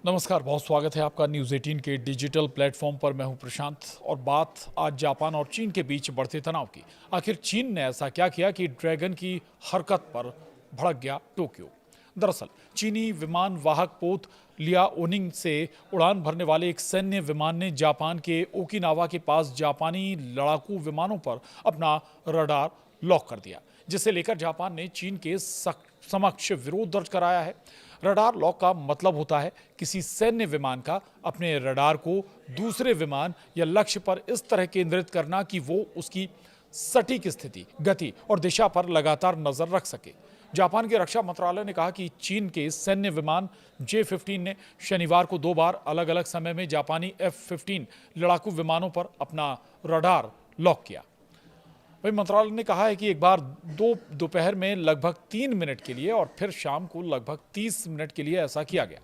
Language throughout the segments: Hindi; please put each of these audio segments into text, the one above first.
नमस्कार, बहुत स्वागत है आपका न्यूज़ 18 के डिजिटल प्लेटफॉर्म पर। मैं हूं प्रशांत और बात आज जापान और चीन के बीच बढ़ते तनाव की। आखिर चीन ने ऐसा क्या किया कि ड्रैगन की हरकत पर भड़क गया टोक्यो। दरअसल चीनी विमान वाहक पोत लियाओनिंग से उड़ान भरने वाले एक सैन्य विमान ने जापान के ओकिनावा के पास जापानी लड़ाकू विमानों पर अपना रडार लॉक कर दिया, जिसे लेकर जापान ने चीन के समक्ष विरोध दर्ज कराया है। रडार लॉक का मतलब होता है किसी सैन्य विमान का अपने रडार को दूसरे विमान या लक्ष्य पर इस तरह केंद्रित करना कि वो उसकी सटीक स्थिति, गति और दिशा पर लगातार नजर रख सके। जापान के रक्षा मंत्रालय ने कहा कि चीन के सैन्य विमान J-15 ने शनिवार को 2 बार अलग अलग समय में जापानी F-15 लड़ाकू विमानों पर अपना रडार लॉक किया। वही मंत्रालय ने कहा है कि एक बार दोपहर में लगभग 3 मिनट के लिए और फिर शाम को लगभग 30 मिनट के लिए ऐसा किया गया।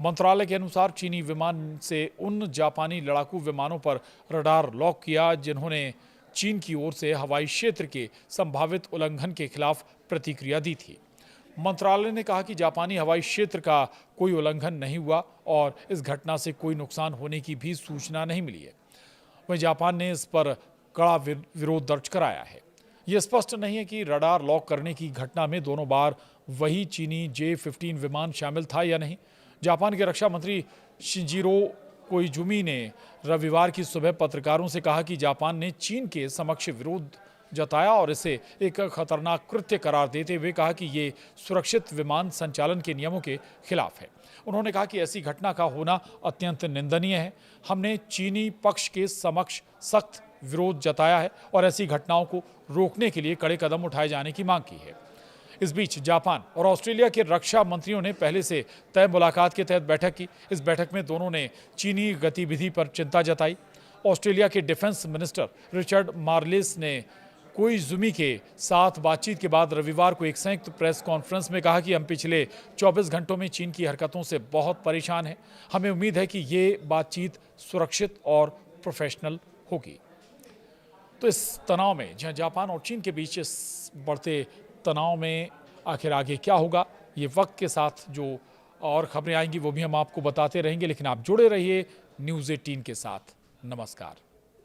मंत्रालय के अनुसार चीनी विमान से उन जापानी लड़ाकू विमानों पर रडार लॉक किया जिन्होंने चीन की ओर से हवाई क्षेत्र के संभावित उल्लंघन के खिलाफ प्रतिक्रिया दी थी। मंत्रालय ने कहा कि जापानी हवाई क्षेत्र का कोई उल्लंघन नहीं हुआ और इस घटना से कोई नुकसान होने की भी सूचना नहीं मिली है। वहीं जापान ने इस पर कड़ा विरोध दर्ज कराया है। यह स्पष्ट नहीं है कि रडार लॉक करने की घटना में दोनों बार वही चीनी J-15 विमान शामिल था या नहीं। जापान के रक्षा मंत्री शिंजिरो कोइजुमी ने रविवार की सुबह पत्रकारों से कहा कि जापान ने चीन के समक्ष विरोध जताया और इसे एक खतरनाक कृत्य करार देते हुए कहा कि ये सुरक्षित विमान संचालन के नियमों के खिलाफ है। उन्होंने कहा कि ऐसी घटना का होना अत्यंत निंदनीय है। हमने चीनी पक्ष के समक्ष सख्त विरोध जताया है और ऐसी घटनाओं को रोकने के लिए कड़े कदम उठाए जाने की मांग की है। इस बीच जापान और ऑस्ट्रेलिया के रक्षा मंत्रियों ने पहले से तय मुलाकात के तहत बैठक की। इस बैठक में दोनों ने चीनी गतिविधि पर चिंता जताई। ऑस्ट्रेलिया के डिफेंस मिनिस्टर रिचर्ड मार्लेस ने कोइजुमी के साथ बातचीत के बाद रविवार को एक संयुक्त प्रेस कॉन्फ्रेंस में कहा कि हम पिछले 24 घंटों में चीन की हरकतों से बहुत परेशान हैं। हमें उम्मीद है कि ये बातचीत सुरक्षित और प्रोफेशनल होगी। तो इस तनाव में, जहां जापान और चीन के बीच इस बढ़ते तनाव में आखिर आगे क्या होगा, ये वक्त के साथ जो और खबरें आएंगी वो भी हम आपको बताते रहेंगे। लेकिन आप जुड़े रहिए न्यूज़ 18 के साथ। नमस्कार।